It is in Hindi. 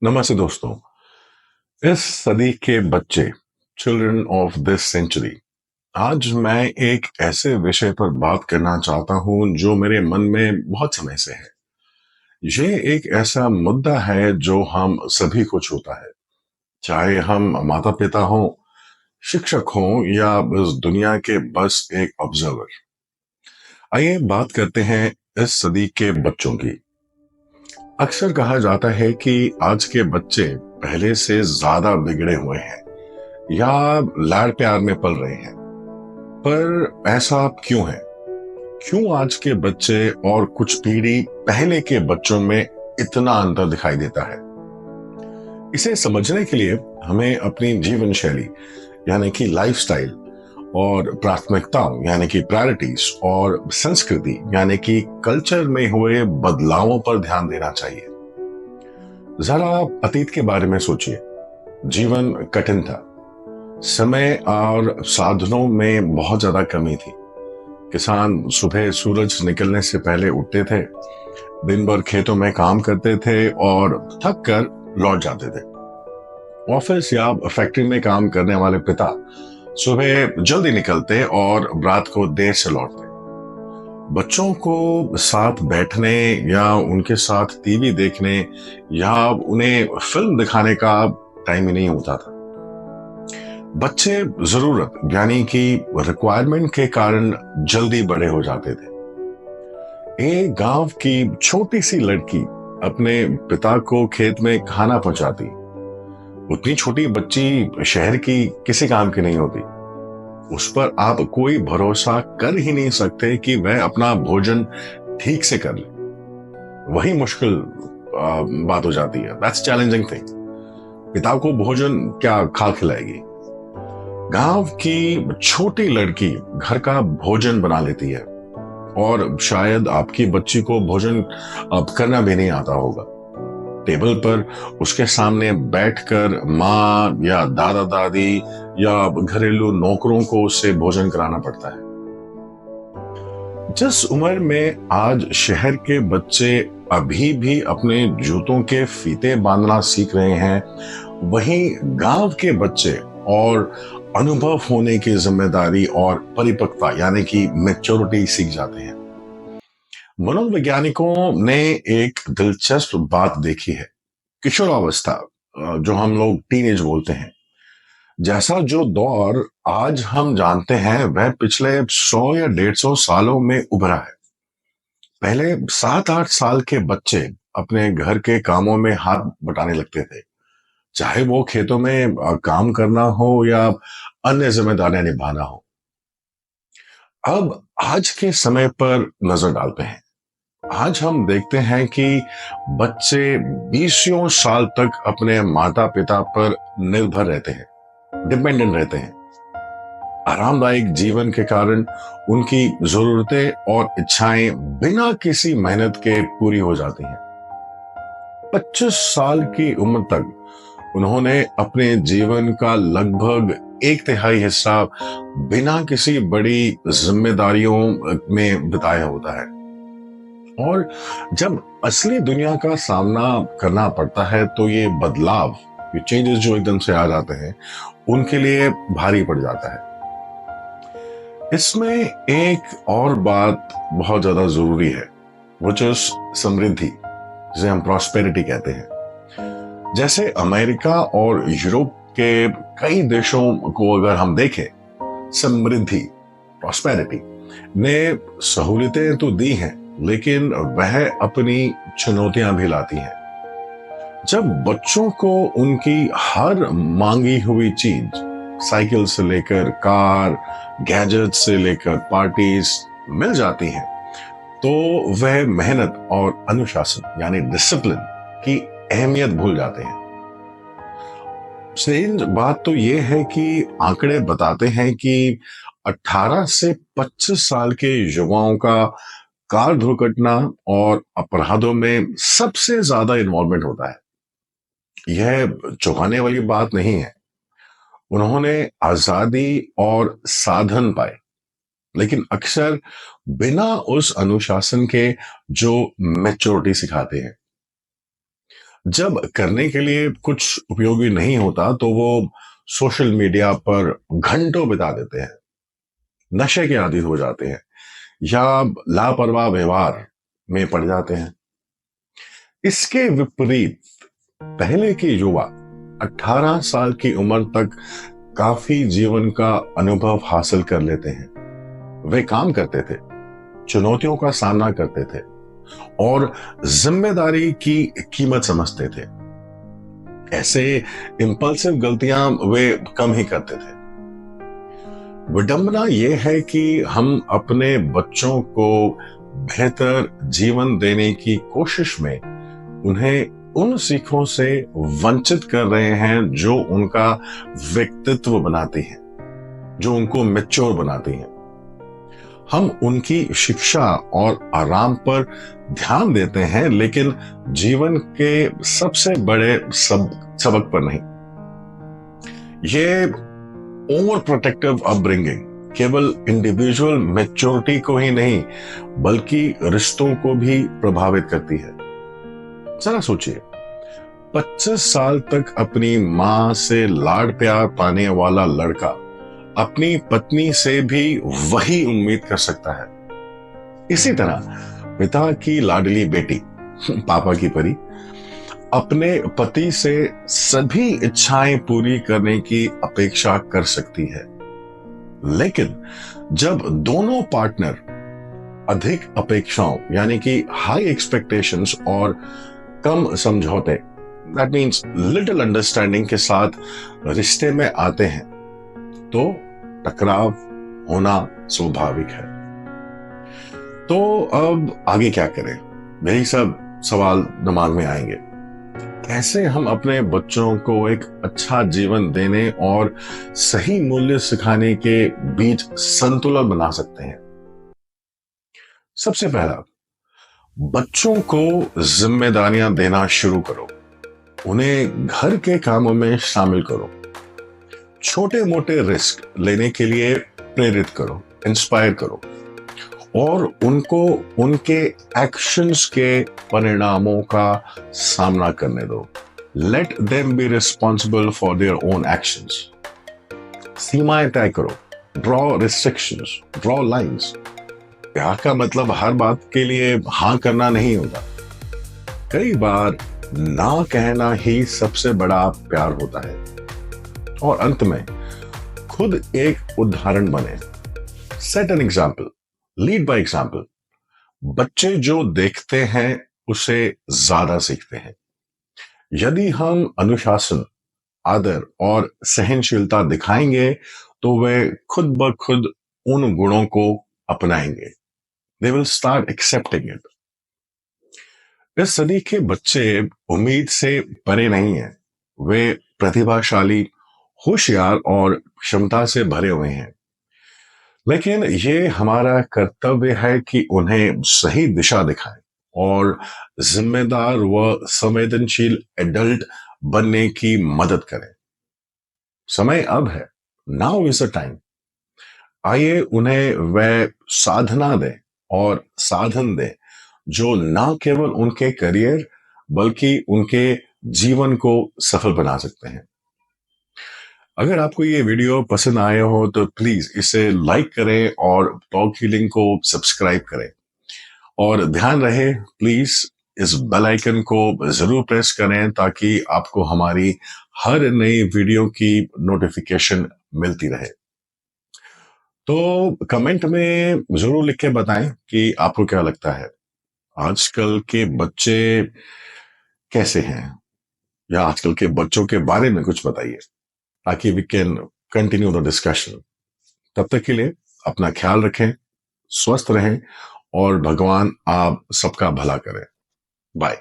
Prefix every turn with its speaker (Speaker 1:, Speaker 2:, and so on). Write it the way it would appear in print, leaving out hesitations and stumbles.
Speaker 1: नमस्ते दोस्तों। इस सदी के बच्चे, चिल्ड्रन ऑफ दिस सेंचुरी, आज मैं एक ऐसे विषय पर बात करना चाहता हूं जो मेरे मन में बहुत समय से है। ये एक ऐसा मुद्दा है जो हम सभी को छूता है, चाहे हम माता पिता हों, शिक्षक हों या इस दुनिया के बस एक ऑब्जर्वर। आइए बात करते हैं इस सदी के बच्चों की। अक्सर कहा जाता है कि आज के बच्चे पहले से ज्यादा बिगड़े हुए हैं या लाड़ प्यार में पल रहे हैं। पर ऐसा क्यों है? क्यों आज के बच्चे और कुछ पीढ़ी पहले के बच्चों में इतना अंतर दिखाई देता है? इसे समझने के लिए हमें अपनी जीवन शैली यानी कि लाइफस्टाइल और प्राथमिकताओं यानी कि प्रायोरिटीज और संस्कृति यानी कि कल्चर में हुए बदलावों पर ध्यान देना चाहिए। जरा अतीत के बारे में सोचिए। जीवन कठिन था, समय और साधनों में बहुत ज्यादा कमी थी। किसान सुबह सूरज निकलने से पहले उठते थे, दिन भर खेतों में काम करते थे और थक कर लौट जाते थे। ऑफिस या फैक्ट्री में काम करने वाले पिता सुबह जल्दी निकलते और रात को देर से लौटते। बच्चों को साथ बैठने या उनके साथ टीवी देखने या उन्हें फिल्म दिखाने का टाइम ही नहीं होता था। बच्चे जरूरत यानी कि रिक्वायरमेंट के कारण जल्दी बड़े हो जाते थे। एक गांव की छोटी सी लड़की अपने पिता को खेत में खाना पहुंचाती। उतनी छोटी बच्ची शहर की किसी काम की नहीं होती। उस पर आप कोई भरोसा कर ही नहीं सकते कि वह अपना भोजन ठीक से कर ले। वही मुश्किल बात हो जाती है। That's challenging thing. पिता को भोजन क्या खा खिलाएगी? गांव की छोटी लड़की घर का भोजन बना लेती है और शायद आपकी बच्ची को भोजन अब करना भी नहीं आता होगा। टेबल पर उसके सामने बैठकर माँ या दादा दादी या घरेलू नौकरों को उससे भोजन कराना पड़ता है। जिस उम्र में आज शहर के बच्चे अभी भी अपने जूतों के फीते बांधना सीख रहे हैं, वहीं गांव के बच्चे और अनुभव होने की जिम्मेदारी और परिपक्वता यानी कि मैच्योरिटी सीख जाते हैं। मनोवैज्ञानिकों ने एक दिलचस्प बात देखी है। किशोरावस्था, जो हम लोग टीनेज बोलते हैं, जैसा जो दौर आज हम जानते हैं वह पिछले 100 या 150 सालों में उभरा है। पहले 7-8 साल के बच्चे अपने घर के कामों में हाथ बटाने लगते थे, चाहे वो खेतों में काम करना हो या अन्य जिम्मेदारियां निभाना हो। अब आज के समय पर नजर डालते हैं। आज हम देखते हैं कि बच्चे 20 साल तक अपने माता पिता पर निर्भर रहते हैं, डिपेंडेंट रहते हैं। आरामदायक जीवन के कारण उनकी जरूरतें और इच्छाएं बिना किसी मेहनत के पूरी हो जाती हैं। 25 साल की उम्र तक उन्होंने अपने जीवन का लगभग 1/3 हिस्सा बिना किसी बड़ी जिम्मेदारियों में बिताया होता है। और जब असली दुनिया का सामना करना पड़ता है तो ये बदलाव, ये चेंजेस जो एकदम से आ जाते हैं, उनके लिए भारी पड़ जाता है। इसमें एक और बात बहुत ज्यादा जरूरी है, which is समृद्धि, जिसे हम प्रॉस्पेरिटी कहते हैं। जैसे अमेरिका और यूरोप के कई देशों को अगर हम देखें, समृद्धि, प्रॉस्पेरिटी ने सहूलियतें तो दी हैं, लेकिन वह अपनी चुनौतियां भी लाती हैं। जब बच्चों को उनकी हर मांगी हुई चीज, साइकिल से लेकर कार, गैजेट से लेकर पार्टीज मिल जाती हैं, तो वह मेहनत और अनुशासन यानी डिसिप्लिन की अहमियत भूल जाते हैं। स्ट्रेंज बात तो यह है कि आंकड़े बताते हैं कि 18 से 25 साल के युवाओं का कार दुर्घटना और अपराधों में सबसे ज्यादा इन्वॉल्वमेंट होता है। यह चौंकाने वाली बात नहीं है। उन्होंने आजादी और साधन पाए, लेकिन अक्सर बिना उस अनुशासन के जो मैच्योरिटी सिखाते हैं। जब करने के लिए कुछ उपयोगी नहीं होता तो वो सोशल मीडिया पर घंटों बिता देते हैं, नशे के आदी हो जाते हैं या लापरवाह व्यवहार में पड़ जाते हैं। इसके विपरीत पहले के युवा 18 साल की उम्र तक काफी जीवन का अनुभव हासिल कर लेते हैं। वे काम करते थे, चुनौतियों का सामना करते थे और जिम्मेदारी की कीमत समझते थे। ऐसे इंपल्सिव गलतियां वे कम ही करते थे। विडंबना यह है कि हम अपने बच्चों को बेहतर जीवन देने की कोशिश में उन्हें उन सीखों से वंचित कर रहे हैं जो उनका व्यक्तित्व बनाती हैं, जो उनको मैच्योर बनाती हैं। हम उनकी शिक्षा और आराम पर ध्यान देते हैं, लेकिन जीवन के सबसे बड़े सबक पर नहीं। ये ओवर प्रोटेक्टिव अपब्रिंगिंग केवल इंडिविजुअल मैच्योरिटी को ही नहीं बल्कि रिश्तों को भी प्रभावित करती है। जरा सोचिए, 25 साल तक अपनी मां से लाड प्यार पाने वाला लड़का अपनी पत्नी से भी वही उम्मीद कर सकता है। इसी तरह पिता की लाडली बेटी पापा की परी अपने पति से सभी इच्छाएं पूरी करने की अपेक्षा कर सकती है। लेकिन जब दोनों पार्टनर अधिक अपेक्षाओं यानी कि हाई एक्सपेक्टेशंस और कम समझौते, दैट मीन्स लिटिल अंडरस्टैंडिंग के साथ रिश्ते में आते हैं, तो टकराव होना स्वाभाविक है। तो अब आगे क्या करें? यही सब सवाल दिमाग में आएंगे। कैसे हम अपने बच्चों को एक अच्छा जीवन देने और सही मूल्य सिखाने के बीच संतुलन बना सकते हैं? सबसे पहला, बच्चों को जिम्मेदारियां देना शुरू करो। उन्हें घर के कामों में शामिल करो। छोटे मोटे रिस्क लेने के लिए प्रेरित करो, इंस्पायर करो और उनको उनके एक्शंस के परिणामों का सामना करने दो। Let them be responsible for their own actions. सीमाएं तय करो, ड्रॉ रिस्ट्रिक्शंस, ड्रॉ लाइंस। प्यार का मतलब हर बात के लिए हाँ करना नहीं होता। कई बार ना कहना ही सबसे बड़ा प्यार होता है। और अंत में खुद एक उदाहरण बने। Set an example, lead by example. बच्चे जो देखते हैं उसे ज्यादा सीखते हैं। यदि हम अनुशासन, आदर और सहनशीलता दिखाएंगे तो वे खुद ब खुद उन गुणों को अपनाएंगे। They will start accepting it. इस सदी के बच्चे उम्मीद से परे नहीं हैं। वे प्रतिभाशाली, होशियार और क्षमता से भरे हुए हैं। लेकिन ये हमारा कर्तव्य है कि उन्हें सही दिशा दिखाएं और जिम्मेदार व संवेदनशील एडल्ट बनने की मदद करें। समय अब है, नाउ इज द टाइम। आइए उन्हें वह साधना दें और साधन दें जो ना केवल उनके करियर बल्कि उनके जीवन को सफल बना सकते हैं। अगर आपको ये वीडियो पसंद आया हो तो प्लीज इसे लाइक करें और टॉक हीलिंग को सब्सक्राइब करें। और ध्यान रहे, प्लीज इस बेल आइकन को जरूर प्रेस करें ताकि आपको हमारी हर नई वीडियो की नोटिफिकेशन मिलती रहे। तो कमेंट में जरूर लिख के बताएं कि आपको क्या लगता है, आजकल के बच्चे कैसे हैं, या आजकल के बच्चों के बारे में कुछ बताइए ताकि we can continue the discussion. तब तक के लिए अपना ख्याल रखें, स्वस्थ रहें और भगवान आप सबका भला करें। बाय।